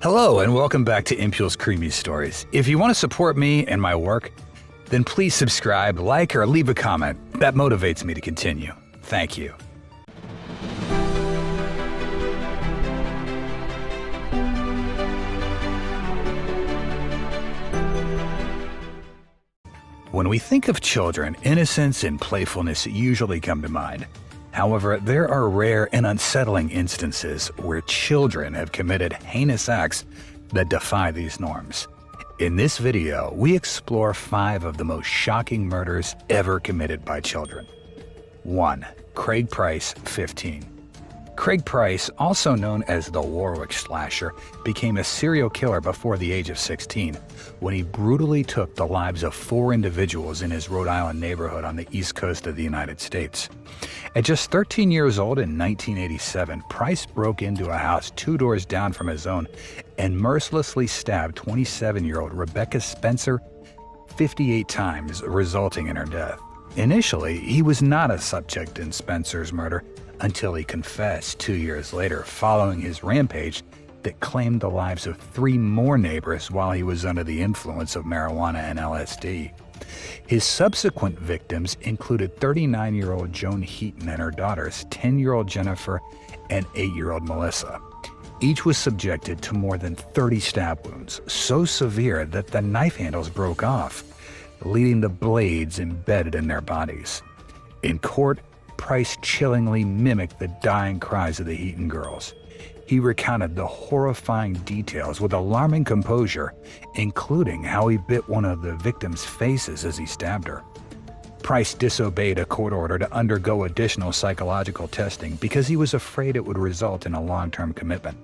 Hello and welcome back to Impule's Creamy Stories. If you want to support me and my work, then please subscribe, like, or leave a comment. That motivates me to continue. Thank you. When we think of children, innocence and playfulness usually come to mind. However, there are rare and unsettling instances where children have committed heinous acts that defy these norms. In this video, we explore 5 of the most shocking murders ever committed by children. 1. Craig Price, 15. Craig Price, also known as the Warwick Slasher, became a serial killer before the age of 16 when he brutally took the lives of 4 individuals in his Rhode Island neighborhood on the east coast of the United States. At just 13 years old in 1987, Price broke into a house 2 doors down from his own and mercilessly stabbed 27-year-old Rebecca Spencer 58 times, resulting in her death. Initially, he was not a subject in Spencer's murder until he confessed 2 years later following his rampage that claimed the lives of 3 more neighbors while he was under the influence of marijuana and LSD. His subsequent victims included 39-year-old Joan Heaton and her daughters, 10-year-old Jennifer and 8-year-old Melissa. Each was subjected to more than 30 stab wounds, so severe that the knife handles broke off, leaving the blades embedded in their bodies. In court, Price chillingly mimicked the dying cries of the Heaton girls. He recounted the horrifying details with alarming composure, including how he bit one of the victims' faces as he stabbed her. Price disobeyed a court order to undergo additional psychological testing because he was afraid it would result in a long-term commitment.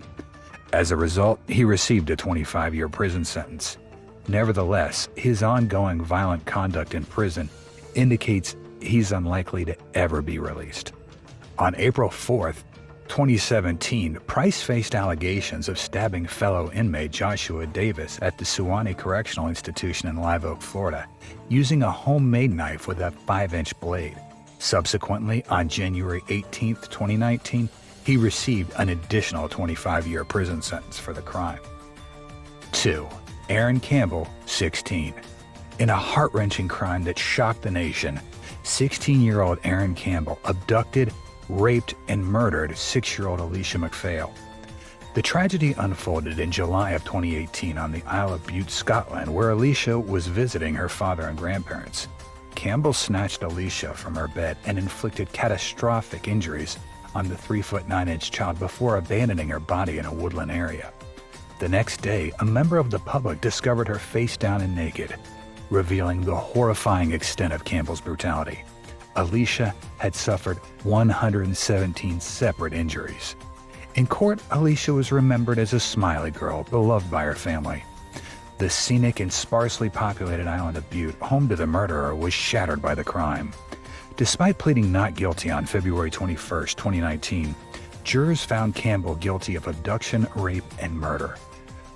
As a result, he received a 25-year prison sentence. Nevertheless, his ongoing violent conduct in prison indicates he's unlikely to ever be released. On April 4th, 2017, Price faced allegations of stabbing fellow inmate Joshua Davis at the Suwannee Correctional Institution in Live Oak, Florida, using a homemade knife with a 5-inch blade. Subsequently, on January 18, 2019, he received an additional 25-year prison sentence for the crime. 2. Aaron Campbell, 16. In a heart-wrenching crime that shocked the nation, 16-year-old Aaron Campbell abducted, raped, and murdered 6-year-old Alicia McPhail. The tragedy unfolded in July of 2018 on the Isle of Bute, Scotland, where Alicia was visiting her father and grandparents. Campbell snatched Alicia from her bed and inflicted catastrophic injuries on the 3-foot 9-inch child before abandoning her body in a woodland area. The next day, a member of the public discovered her face down and naked, revealing the horrifying extent of Campbell's brutality. Alicia had suffered 117 separate injuries. In court, Alicia was remembered as a smiley girl, beloved by her family. The scenic and sparsely populated island of Bute, home to the murderer, was shattered by the crime. Despite pleading not guilty on February 21, 2019, jurors found Campbell guilty of abduction, rape, and murder.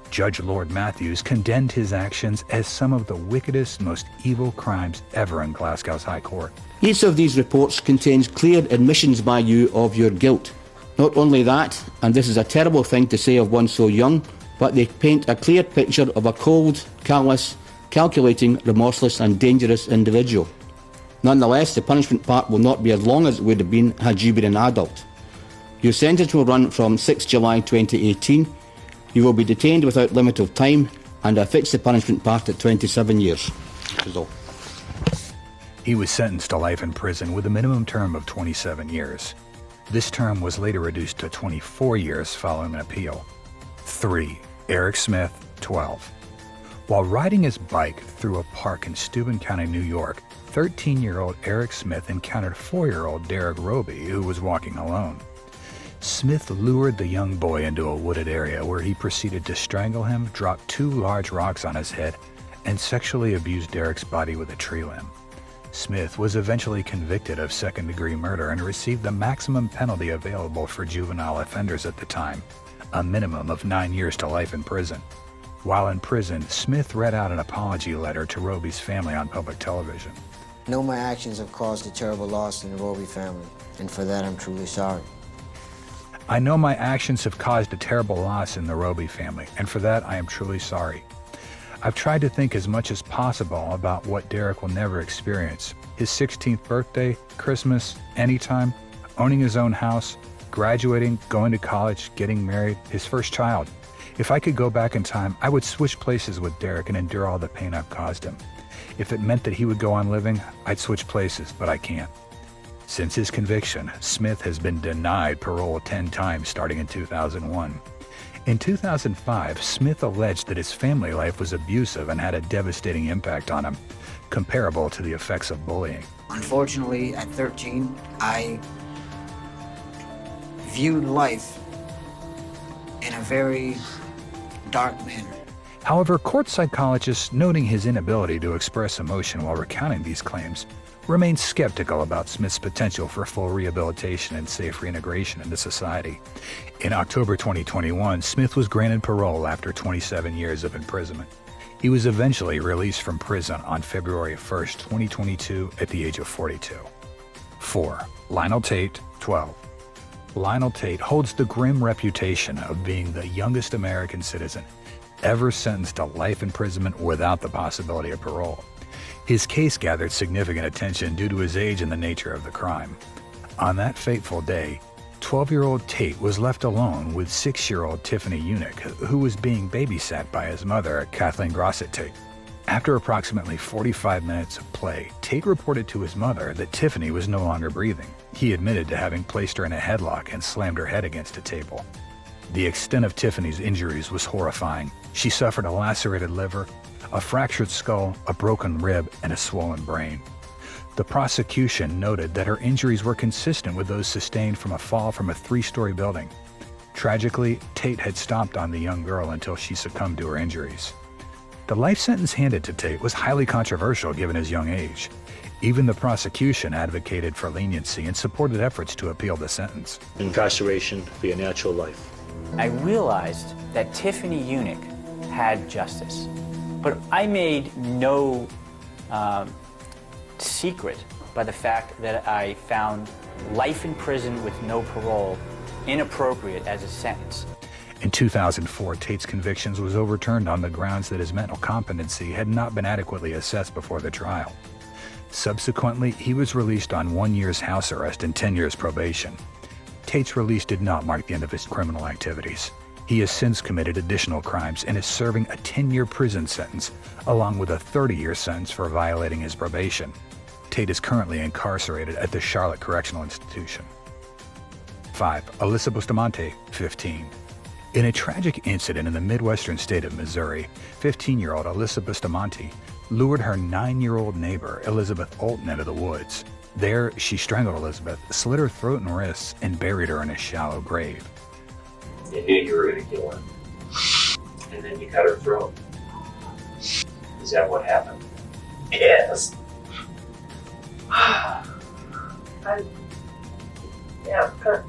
Judge Lord Matthews condemned his actions as some of the wickedest, most evil crimes ever in Glasgow's High Court. Each of these reports contains clear admissions by you of your guilt. Not only that, and this is a terrible thing to say of one so young, but they paint a clear picture of a cold, callous, calculating, remorseless and dangerous individual. Nonetheless, the punishment part will not be as long as it would have been had you been an adult. Your sentence will run from 6 July 2018. You will be detained without limit of time, and I fixed the punishment part at 27 years. That is all. He was sentenced to life in prison with a minimum term of 27 years. This term was later reduced to 24 years following an appeal. 3. Eric Smith, 12. While riding his bike through a park in Steuben County, New York, 13-year-old Eric Smith encountered 4-year-old Derek Roby, who was walking alone. Smith lured the young boy into a wooded area where he proceeded to strangle him, drop 2 large rocks on his head, and sexually abused Derek's body with a tree limb. Smith was eventually convicted of second-degree murder and received the maximum penalty available for juvenile offenders at the time, a minimum of 9 years to life in prison. While in prison, Smith read out an apology letter to Roby's family on public television. I know my actions have caused a terrible loss in the Roby family, and for that I'm truly sorry. I know my actions have caused a terrible loss in the Roby family, and for that I am truly sorry. I've tried to think as much as possible about what Derek will never experience. His 16th birthday, Christmas, anytime, owning his own house, graduating, going to college, getting married, his first child. If I could go back in time, I would switch places with Derek and endure all the pain I've caused him. If it meant that he would go on living, I'd switch places, but I can't. Since his conviction, Smith has been denied parole 10 times starting in 2001. In 2005, Smith alleged that his family life was abusive and had a devastating impact on him, comparable to the effects of bullying. Unfortunately, at 13, I viewed life in a very dark manner. However, court psychologists, noting his inability to express emotion while recounting these claims, remain skeptical about Smith's potential for full rehabilitation and safe reintegration into society. In October 2021, Smith was granted parole after 27 years of imprisonment. He was eventually released from prison on February 1, 2022 at the age of 42. 4. Lionel Tate, 12. Lionel Tate holds the grim reputation of being the youngest American citizen ever sentenced to life imprisonment without the possibility of parole. His case gathered significant attention due to his age and the nature of the crime. On that fateful day, 12-year-old Tate was left alone with 6-year-old Tiffany Unick, who was being babysat by his mother, Kathleen Grossett Tate. After approximately 45 minutes of play, Tate reported to his mother that Tiffany was no longer breathing. He admitted to having placed her in a headlock and slammed her head against a table. The extent of Tiffany's injuries was horrifying. She suffered a lacerated liver, a fractured skull, a broken rib, and a swollen brain. The prosecution noted that her injuries were consistent with those sustained from a fall from a 3-story building. Tragically, Tate had stomped on the young girl until she succumbed to her injuries. The life sentence handed to Tate was highly controversial given his young age. Even the prosecution advocated for leniency and supported efforts to appeal the sentence. Incarceration be a natural life. I realized that Tiffany Unick had justice, but I made no secret by the fact that I found life in prison with no parole inappropriate as a sentence. In 2004, Tate's convictions was overturned on the grounds that his mental competency had not been adequately assessed before the trial. Subsequently, he was released on 1 year's house arrest and 10 years probation. Tate's release did not mark the end of his criminal activities. He has since committed additional crimes and is serving a 10-year prison sentence, along with a 30-year sentence for violating his probation. Tate is currently incarcerated at the Charlotte Correctional Institution. 5. Alyssa Bustamante, 15. In a tragic incident in the Midwestern state of Missouri, 15-year-old Alyssa Bustamante lured her 9-year-old neighbor, Elizabeth Olton, into the woods. There, she strangled Elizabeth, slit her throat and wrists, and buried her in a shallow grave. You knew you were going to kill her, and then you cut her throat. Is that what happened? Yes. Yeah, cut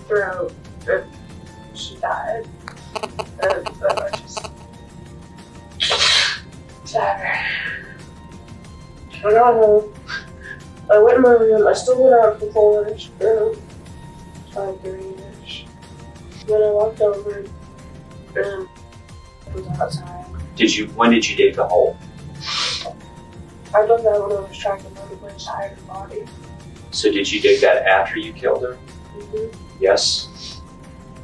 throat, and she died. And then I just stabbed her. I got home. I went in my room. I still went out for college for like 3 years. Then I walked over and it was outside. When did you dig the hole? I done that when I was trying to find a place to hide her body. So did you dig that after you killed her? Mm-hmm. Yes.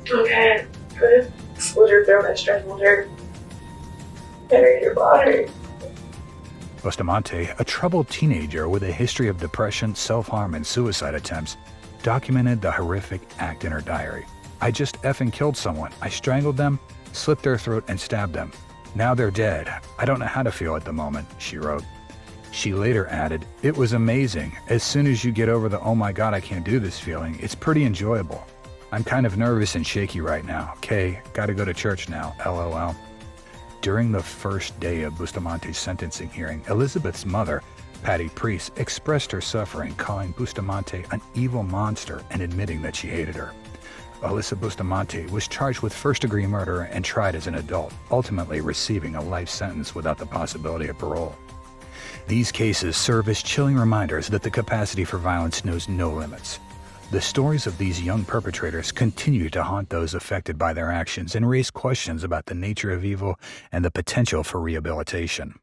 Okay, good. Slit her throat, I strangled her. Buried her body. Bustamante, a troubled teenager with a history of depression, self-harm, and suicide attempts, documented the horrific act in her diary. I just effing killed someone. I strangled them, slit their throat, and stabbed them. Now they're dead. I don't know how to feel at the moment, she wrote. She later added, "It was amazing. As soon as you get over the oh my god I can't do this feeling, it's pretty enjoyable. I'm kind of nervous and shaky right now. Okay, gotta go to church now, LOL." During the first day of Bustamante's sentencing hearing, Elizabeth's mother, Patty Priest, expressed her suffering, calling Bustamante an evil monster and admitting that she hated her. Alyssa Bustamante was charged with first-degree murder and tried as an adult, ultimately receiving a life sentence without the possibility of parole. These cases serve as chilling reminders that the capacity for violence knows no limits. The stories of these young perpetrators continue to haunt those affected by their actions and raise questions about the nature of evil and the potential for rehabilitation.